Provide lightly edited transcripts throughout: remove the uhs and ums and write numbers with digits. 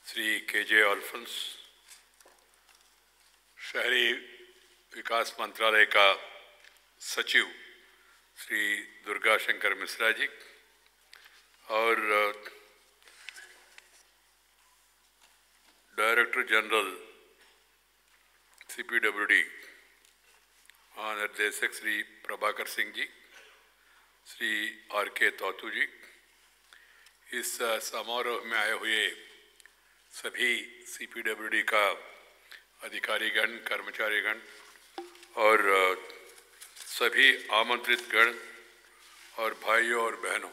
श्री के अल्फोंस, शहरी विकास मंत्रालय का सचिव श्री दुर्गा शंकर मिश्रा जी और डायरेक्टर जनरल CPWD महानिर्देशक श्री प्रभाकर सिंह जी, श्री RK तौतू जी, इस समारोह में आए हुए सभी CPWD का अधिकारीगण, कर्मचारीगण और सभी आमंत्रित गण और भाइयों और बहनों,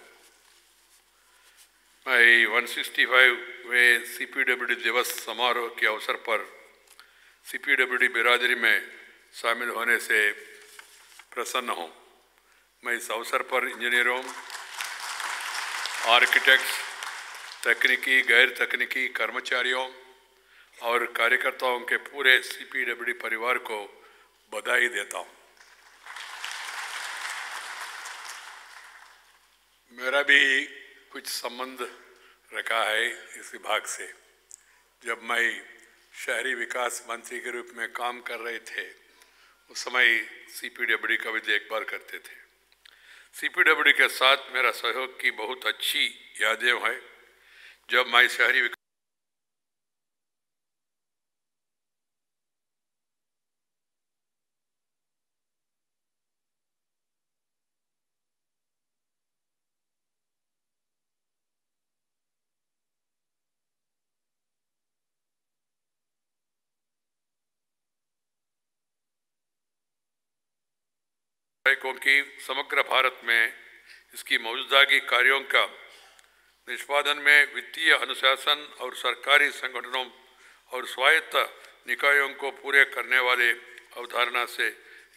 मैं 165वें CPWD दिवस समारोह के अवसर पर CPWD बिरादरी में शामिल होने से प्रसन्न हूँ। मैं इस अवसर पर इंजीनियरों, आर्किटेक्ट्स, तकनीकी, गैर तकनीकी कर्मचारियों और कार्यकर्ताओं के पूरे CPWD परिवार को बधाई देता हूँ। मेरा भी कुछ संबंध रखा है इस विभाग से। जब मैं शहरी विकास मंत्री के रूप में काम कर रहे थे, उस समय CPWD का भी देखभाल करते थे। CPWD के साथ मेरा सहयोग की बहुत अच्छी यादें हैं। जब मैं शहरी की समग्र भारत में इसकी मौजूदगी कार्यों का निष्पादन में वित्तीय अनुशासन और सरकारी संगठनों और स्वायत्त निकायों को पूरे करने वाले अवधारणा से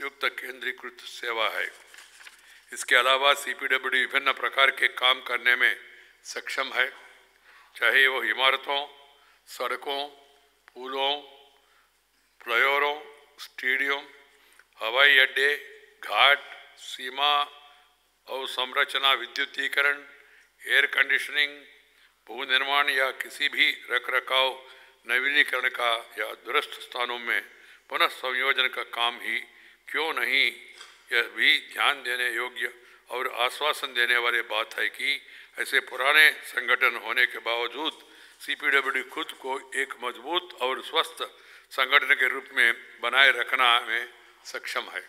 युक्त केंद्रीकृत सेवा है। इसके अलावा CPWD विभिन्न प्रकार के काम करने में सक्षम है, चाहे वो इमारतों, सड़कों, पुलों, फ्लाईओवरों, स्टेडियम, हवाई अड्डे, घाट, सीमा और संरचना विद्युतीकरण, एयर कंडीशनिंग, भू निर्माण या किसी भी रखरखाव नवीनीकरण का या दुरुस्त स्थानों में पुनः संयोजन का काम ही क्यों नहीं, यह भी ध्यान देने योग्य और आश्वासन देने वाली बात है कि ऐसे पुराने संगठन होने के बावजूद CPWD खुद को एक मजबूत और स्वस्थ संगठन के रूप में बनाए रखना में सक्षम है।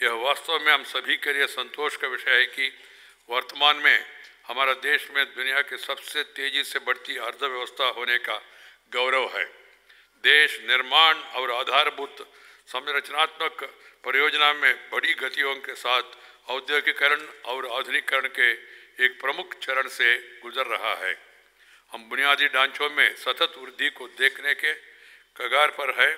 यह वास्तव में हम सभी के लिए संतोष का विषय है कि वर्तमान में हमारा देश में दुनिया के सबसे तेजी से बढ़ती अर्थव्यवस्था होने का गौरव है। देश निर्माण और आधारभूत संरचनात्मक परियोजना में बड़ी गतियों के साथ औद्योगिकीकरण और आधुनिकीकरण के एक प्रमुख चरण से गुजर रहा है। हम बुनियादी ढांचों में सतत वृद्धि को देखने के कगार पर है।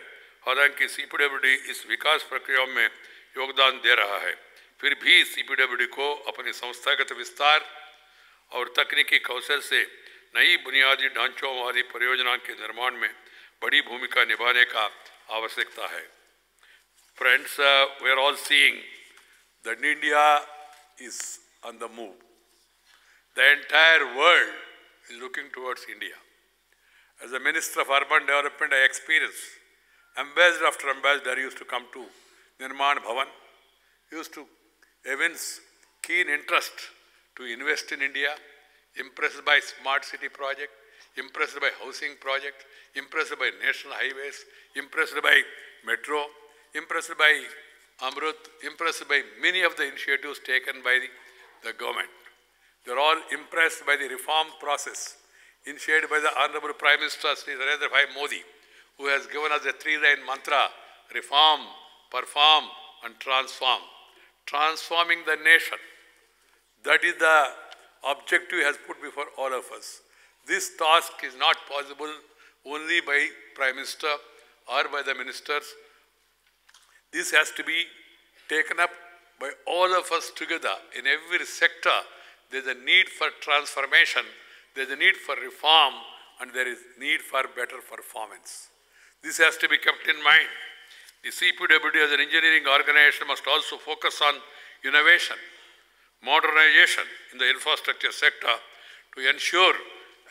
हालांकि CPWD इस विकास प्रक्रिया में योगदान दे रहा है, फिर भी CPWD को अपनी संस्थागत विस्तार और तकनीकी कौशल से नई बुनियादी ढांचों वाली परियोजना के निर्माण में बड़ी भूमिका निभाने का आवश्यकता है। Friends, we are all seeing that India is on the move. The entire world is looking towards India. As a Minister of Urban Development, I experienced ambassador after ambassador used to come to Nirman Bhavan, used to evince keen interest to invest in India, impressed by smart city project, impressed by housing project, impressed by national highways, impressed by metro, impressed by Amrut, impressed by many of the initiatives taken by the government. They are all impressed by the reform process initiated by the Honorable Prime Minister Shri Narendra Bhai Modi, who has given us a three-line mantra: reform, perform and transform. Transforming the nation. That is the objective he has put before all of us. This task is not possible only by Prime Minister or by the ministers. This has to be taken up by all of us together. In every sector, there is a need for transformation, there is a need for reform, and there is need for better performance. This has to be kept in mind. The CPWD as an engineering organization must also focus on innovation, modernization in the infrastructure sector to ensure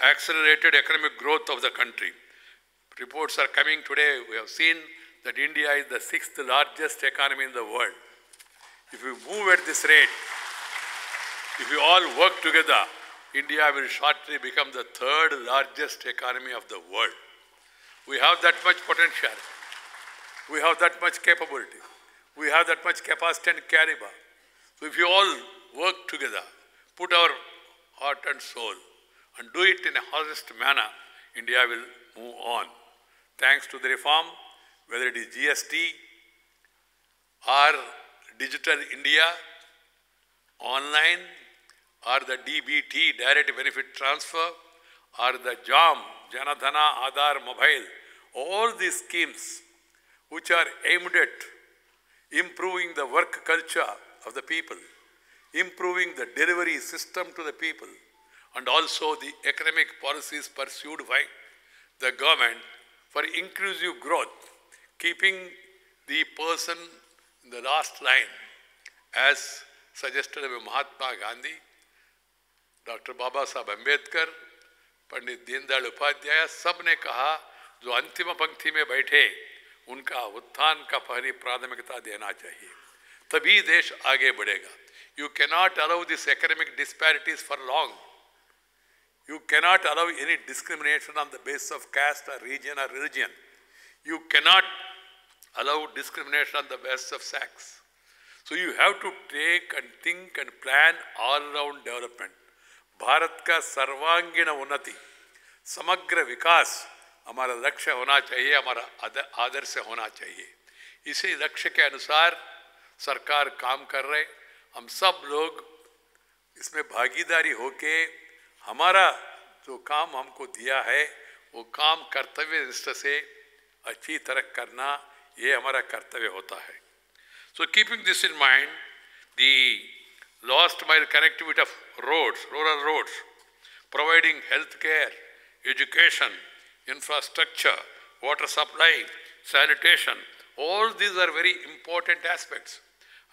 accelerated economic growth of the country. Reports are coming today. We have seen that India is the 6th largest economy in the world. If we move at this rate, if we all work together, India will shortly become the 3rd largest economy of the world. We have that much potential. We have that much capability. We have that much capacity and caliber. So if you all work together, put our heart and soul, and do it in a honest manner, India will move on. Thanks to the reform, whether it is GST or Digital India, online, or the DBT, Direct Benefit Transfer, or the JAM, Janadhana Aadhar Mobile, all these schemes which are aimed at improving the work culture of the people, improving the delivery system to the people, and also the economic policies pursued by the government for inclusive growth, keeping the person in the last line, as suggested by Mahatma Gandhi, Dr. Baba Saheb Ambedkar, Pandit Deendayal Upadhyay, सब ने कहा जो अंतिम पंक्ति में बैठे उनका उत्थान का पहली प्राथमिकता देना चाहिए, तभी देश आगे बढ़ेगा. You cannot allow this economic disparities for long. You cannot allow any discrimination on the basis of caste or region or religion. You cannot allow discrimination on the basis of sex. So you have to take and think and plan all-round development. Bharat का सर्वांगीण उन्नति, समग्र विकास हमारा लक्ष्य होना चाहिए, हमारा आदर्श होना चाहिए. इसी लक्ष्य के अनुसार सरकार काम कर रहे. हम सब लोग इसमें भागीदारी होके हमारा जो काम हमको दिया है वो काम कर्तव्यनिष्ठ से अच्छी तरह करना, ये हमारा कर्तव्य होता है. So keeping this in mind, the last mile connectivity of roads, rural roads, providing health care, education, infrastructure, water supply, sanitation, all these are very important aspects.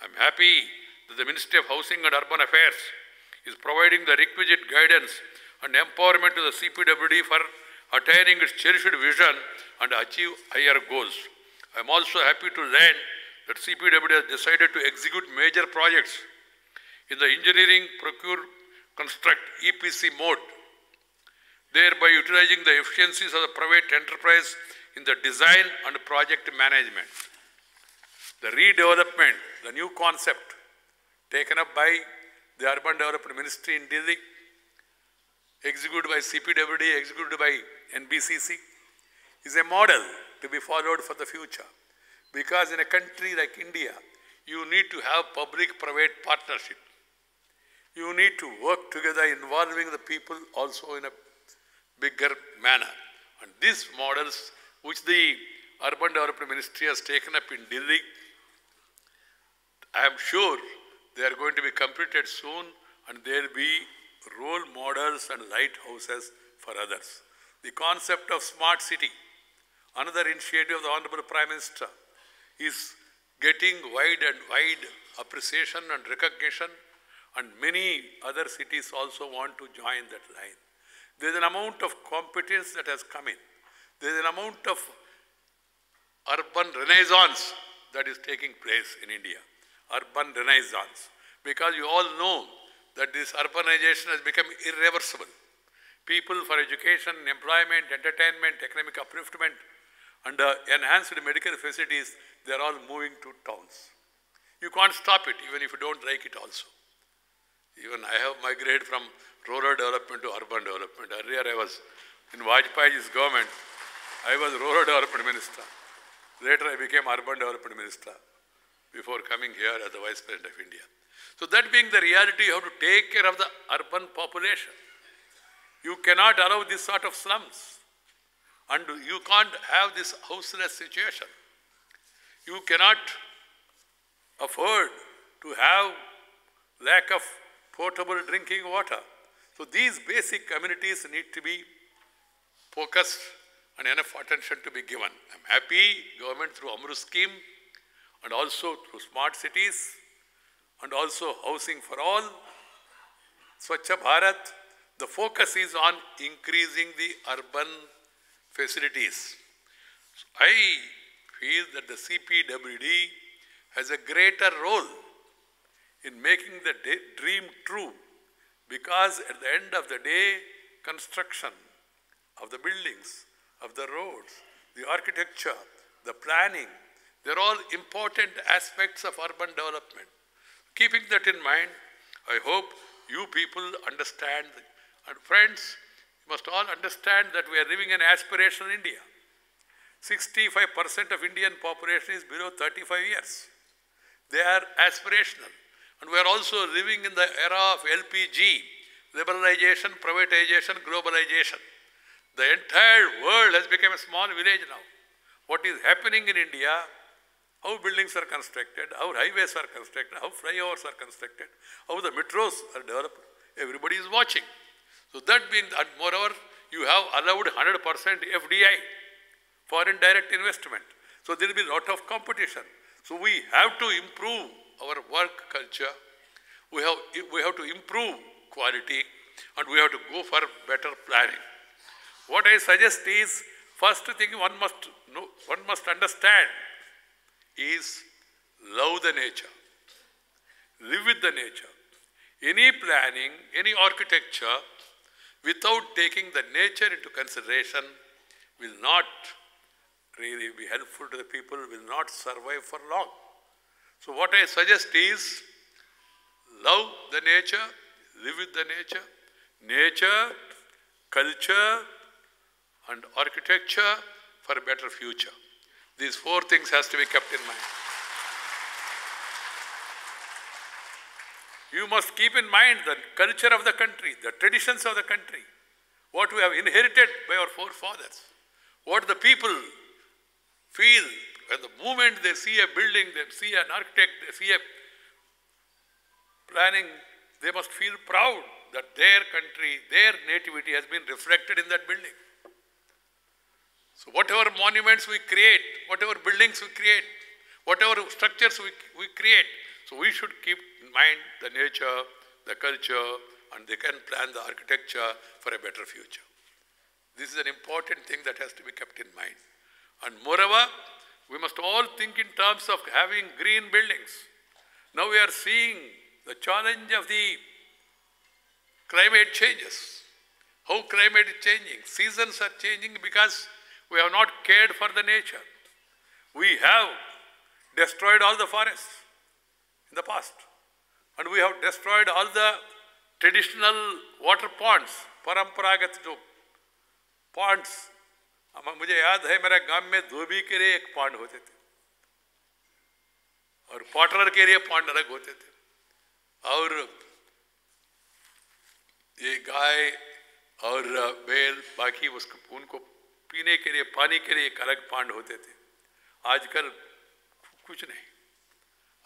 I am happy that the Ministry of Housing and Urban Affairs is providing the requisite guidance and empowerment to the CPWD for attaining its cherished vision and achieve higher goals. I am also happy to learn that CPWD has decided to execute major projects in the engineering, procure, construct, EPC mode, thereby utilizing the efficiencies of the private enterprise in the design and project management. The redevelopment, the new concept taken up by the Urban Development Ministry in Delhi, executed by CPWD, executed by NBCC, is a model to be followed for the future. Because in a country like India, you need to have public-private partnership. You need to work together, involving the people also in a bigger manner. And these models, which the Urban Development Ministry has taken up in Delhi, I am sure they are going to be completed soon, and there will be role models and lighthouses for others. The concept of smart city, another initiative of the Honorable Prime Minister, is getting wide appreciation and recognition, and many other cities also want to join that line. There is an amount of competence that has come in. There is an amount of urban renaissance that is taking place in India. Urban renaissance. Because you all know that this urbanization has become irreversible. People for education, employment, entertainment, economic upliftment, and enhanced medical facilities, they are all moving to towns. You can't stop it, even if you don't like it also. Even I have migrated from rural development to urban development. Earlier I was in Vajpayee's government, I was rural development minister. Later I became urban development minister before coming here as the Vice President of India. So that being the reality, you have to take care of the urban population. You cannot allow this sort of slums. And you can't have this houseless situation. You cannot afford to have lack of potable drinking water. So these basic amenities need to be focused and enough attention to be given. I'm happy government through Amrut scheme and also through smart cities and also housing for all, Swachha Bharat, the focus is on increasing the urban facilities. So I feel that the CPWD has a greater role in making the dream true, because at the end of the day, construction of the buildings, of the roads, the architecture, the planning, they're all important aspects of urban development. Keeping that in mind, I hope you people understand, and friends, you must all understand that we are living in aspirational India. 65% of Indian population is below 35 years. They are aspirational. And we are also living in the era of LPG, liberalization, privatization, globalization. The entire world has become a small village now. What is happening in India, how buildings are constructed, how highways are constructed, how flyovers are constructed, how the metros are developed, everybody is watching. So that being, and moreover, you have allowed 100% FDI, foreign direct investment. So there will be a lot of competition. So we have to improve our work culture, we have to improve quality, and we have to go for better planning. What I suggest is, first thing one must understand is love the nature, live with the nature. Any planning, any architecture, without taking the nature into consideration, will not really be helpful to the people, will not survive for long. So what I suggest is, love the nature, live with the nature, nature, culture, and architecture for a better future. These four things has to be kept in mind. You must keep in mind the culture of the country, the traditions of the country, what we have inherited by our forefathers, what the people feel when the moment they see a building, they see an architect, they see a planning, they must feel proud that their country, their nativity has been reflected in that building. So whatever monuments we create, whatever buildings we create, whatever structures we create, so we should keep in mind the nature, the culture, and they can plan the architecture for a better future. This is an important thing that has to be kept in mind. And moreover, we must all think in terms of having green buildings. Now we are seeing the challenge of the climate changes. How climate is changing. Seasons are changing because we have not cared for the nature. We have destroyed all the forests in the past. And we have destroyed all the traditional water ponds, paramparagat ponds. मुझे याद है मेरे गांव में धोबी के लिए एक pond होते थे और पॉटरर के लिए पॉन्ड अलग होते थे और ये गाय और बैल बाकी उनको पीने के लिए पानी के लिए एक अलग पॉन्ड होते थे आजकल कुछ नहीं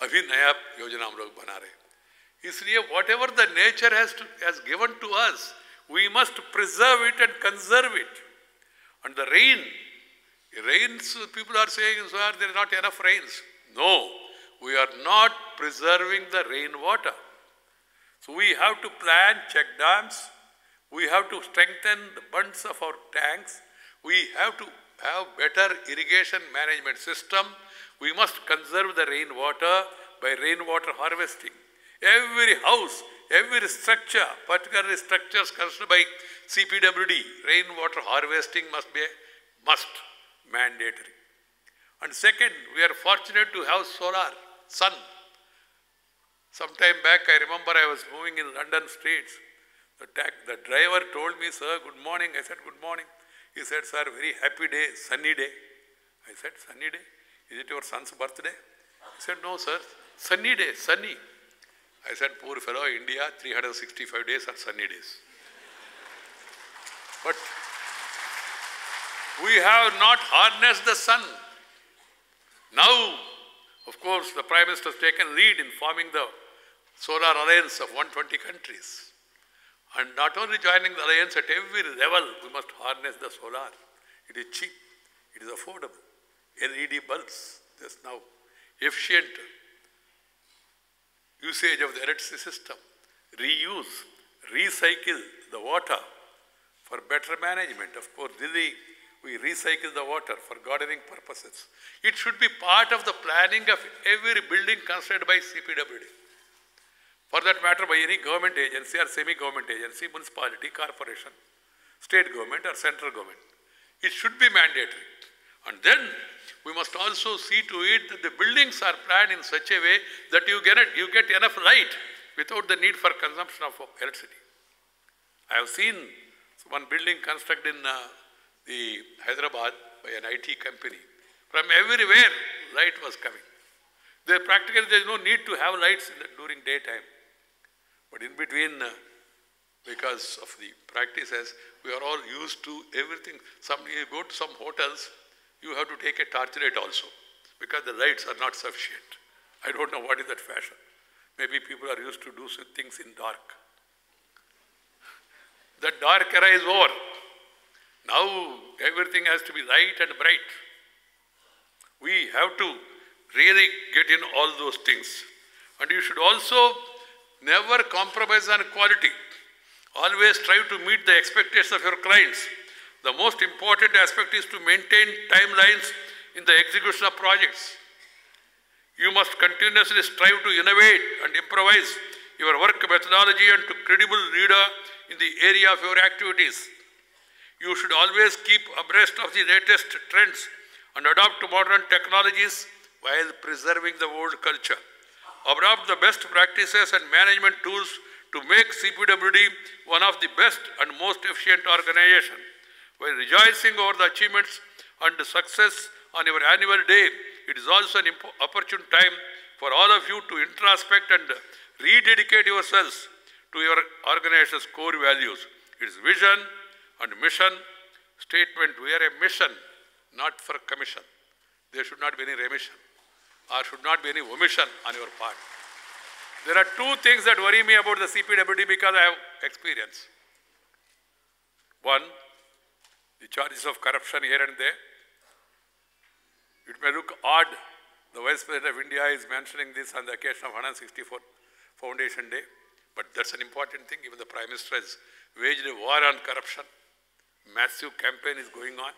अभी नया योजना हम लोग बना रहे हैं इसलिए whatever the nature has given to us we must preserve it and conserve it. And the rains, people are saying, sir, there is not enough rains. No, we are not preserving the rainwater. So we have to plan check dams, we have to strengthen the bunds of our tanks, we have to have better irrigation management system, we must conserve the rainwater by rainwater harvesting. Every house, every structure, particularly structures constructed by CPWD, rainwater harvesting must be mandatory. And second, we are fortunate to have solar, sun. Some time back, I remember I was moving in London streets. The driver told me, sir, good morning. I said, good morning. He said, sir, very happy day, sunny day. I said, sunny day? Is it your son's birthday? He said, no, sir, sunny day, sunny. I said, poor fellow, India, 365 days are sunny days. But we have not harnessed the sun. Now, of course, the Prime Minister has taken lead in forming the solar alliance of 120 countries. And not only joining the alliance, at every level, we must harness the solar. It is cheap, it is affordable. LED bulbs, there's now efficient usage of the electricity system, reuse, recycle the water for better management. Of course, Delhi, we recycle the water for gardening purposes. It should be part of the planning of every building constructed by CPWD. For that matter, by any government agency or semi-government agency, municipality, corporation, state government or central government. It should be mandatory. And then we must also see to it that the buildings are planned in such a way that you get enough light without the need for consumption of electricity. I have seen one building constructed in the Hyderabad by an IT company. From everywhere, light was coming. There is no need to have lights during daytime. But in between, because of the practices, we are all used to everything. You go to some hotels, you have to take a torchlight also, because the lights are not sufficient. I don't know what is that fashion. Maybe people are used to do things in dark. The dark era is over. Now everything has to be light and bright. We have to really get in all those things. And you should also never compromise on quality. Always strive to meet the expectations of your clients. The most important aspect is to maintain timelines in the execution of projects. You must continuously strive to innovate and improvise your work methodology and to credible leader in the area of your activities. You should always keep abreast of the latest trends and adopt modern technologies while preserving the old culture. Adopt the best practices and management tools to make CPWD one of the best and most efficient organizations. While rejoicing over the achievements and the success on your annual day, it is also an opportune time for all of you to introspect and rededicate yourselves to your organization's core values. Its vision and mission statement. We are a mission, not for commission. There should not be any remission or should not be any omission on your part. There are two things that worry me about the CPWD because I have experience. One, the charges of corruption here and there. It may look odd, the Vice President of India is mentioning this on the occasion of 164th Foundation Day, but that's an important thing. Even the Prime Minister has waged a war on corruption. Massive campaign is going on,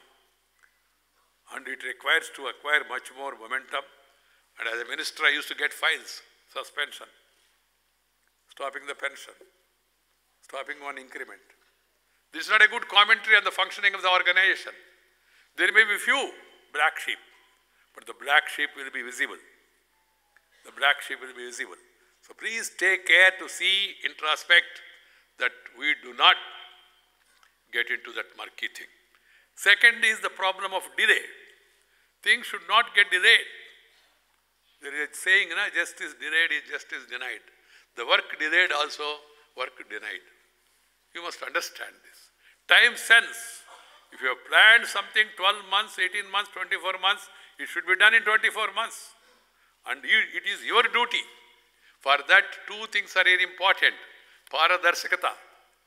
and it requires to acquire much more momentum. And as a minister, I used to get files, suspension, stopping the pension, stopping one increment. This is not a good commentary on the functioning of the organization. There may be few black sheep, but the black sheep will be visible. The black sheep will be visible. So please take care to see, introspect, that we do not get into that murky thing. Second is the problem of delay. Things should not get delayed. There is a saying, justice delayed is justice denied. The work delayed also, work denied. You must understand this. Time sense. If you have planned something 12 months, 18 months, 24 months, it should be done in 24 months. And it is your duty. For that, two things are very important. Paradarshikata,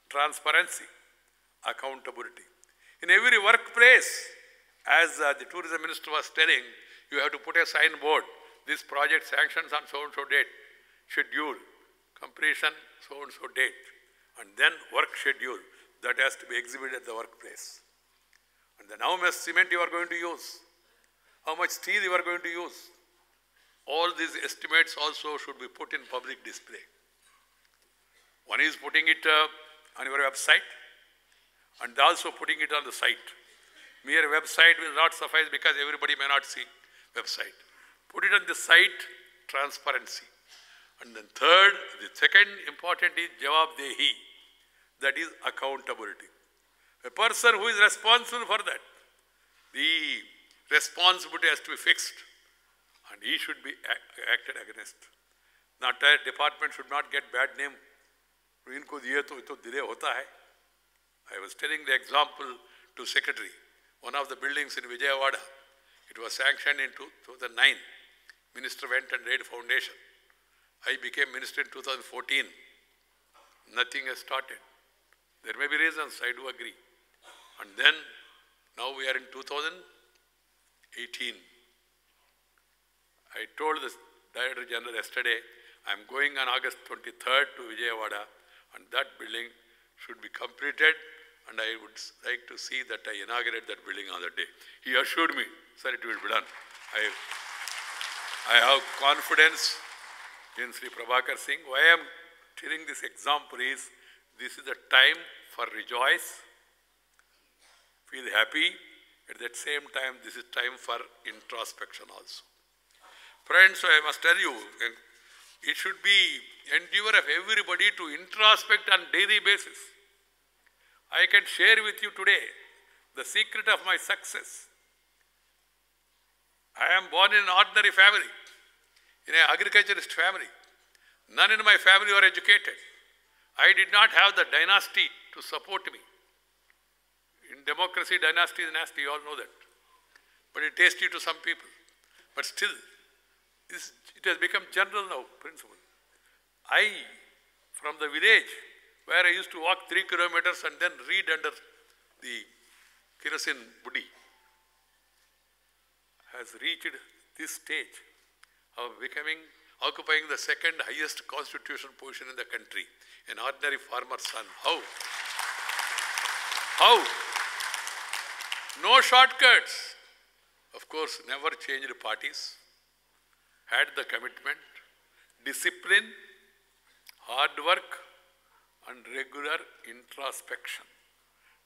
transparency, accountability. In every workplace, as the tourism minister was telling, you have to put a signboard. This project sanctions on so-and-so date, schedule, completion, so-and-so date, and then work schedule that has to be exhibited at the workplace. And then how much cement you are going to use, how much steel you are going to use. All these estimates also should be put in public display. One is putting it on your website and also putting it on the site. Mere website will not suffice because everybody may not see website. Put it on the site, transparency. And then third, the second important is Jawabdehi, that is accountability. A person who is responsible for that, the responsibility has to be fixed and he should be acted against. The entire department should not get bad name. इनको दिए तो delay होता है. I was telling the example to secretary. One of the buildings in Vijayawada, it was sanctioned in 2009. Minister went and laid foundation. I became minister in 2014. Nothing has started. There may be reasons, I do agree. And then, now we are in 2018. I told the Director General yesterday, I am going on August 23rd to Vijayawada and that building should be completed, and I would like to see that I inaugurate that building on that day. He assured me, sir, it will be done. I have confidence in Sri Prabhakar Singh. Why I am telling this example is, this is the time for rejoice, feel happy. At that same time, this is time for introspection also. Friends, I must tell you, it should be endeavor of everybody to introspect on daily basis. I can share with you today the secret of my success. I am born in an ordinary family, in an agriculturist family. None in my family were educated. I did not have the dynasty to support me. In democracy, dynasty is nasty, you all know that. But it tasty to some people. But still, it has become general now, principle. I, from the village, where I used to walk 3 kilometers and then read under the kerosene buddy, has reached this stage of occupying the second highest constitutional position in the country, an ordinary farmer's son. How? How? No shortcuts. Of course, never changed parties, had the commitment, discipline, hard work, and regular introspection.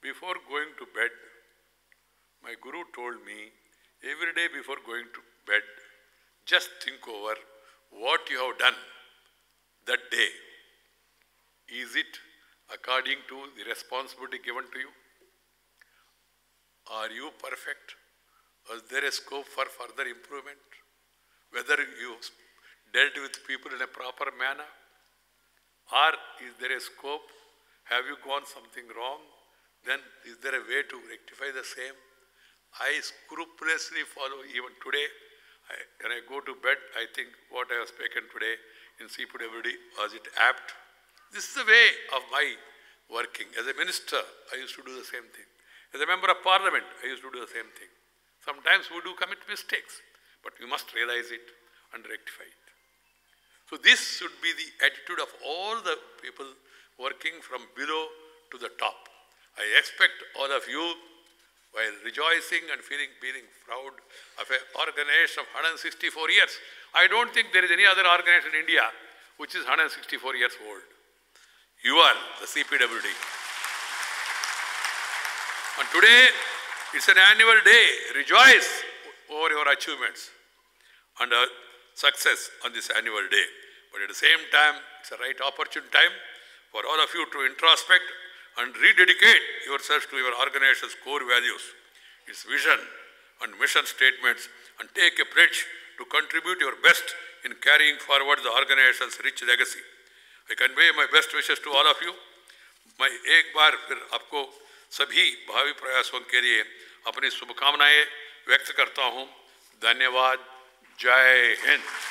Before going to bed, my guru told me, every day before going to bed, just think over what you have done that day. Is it according to the responsibility given to you? Are you perfect? Is there a scope for further improvement? Whether you dealt with people in a proper manner? Or is there a scope? Have you gone something wrong? Then is there a way to rectify the same? I scrupulously follow even today. When I go to bed, I think what I have spoken today in CPWD, was it apt? This is the way of my working. As a minister, I used to do the same thing. As a member of parliament, I used to do the same thing. Sometimes we do commit mistakes, but we must realize it and rectify it. So this should be the attitude of all the people working from below to the top. I expect all of you, while rejoicing and feeling proud of an organization of 164 years. I don't think there is any other organization in India which is 164 years old. You are the CPWD. And today, it's an annual day. Rejoice over your achievements and success on this annual day. But at the same time, it's a right opportune time for all of you to introspect and rededicate yourselves to your organization's core values, its vision and mission statements, and take a pledge to contribute your best in carrying forward the organization's rich legacy. I convey my best wishes to all of you. मैं एक बार फिर आपको सभी भावी प्रयासों के लिए अपनी शुभकामनाएं व्यक्त करता हूं। धन्यवाद। जय हिंद।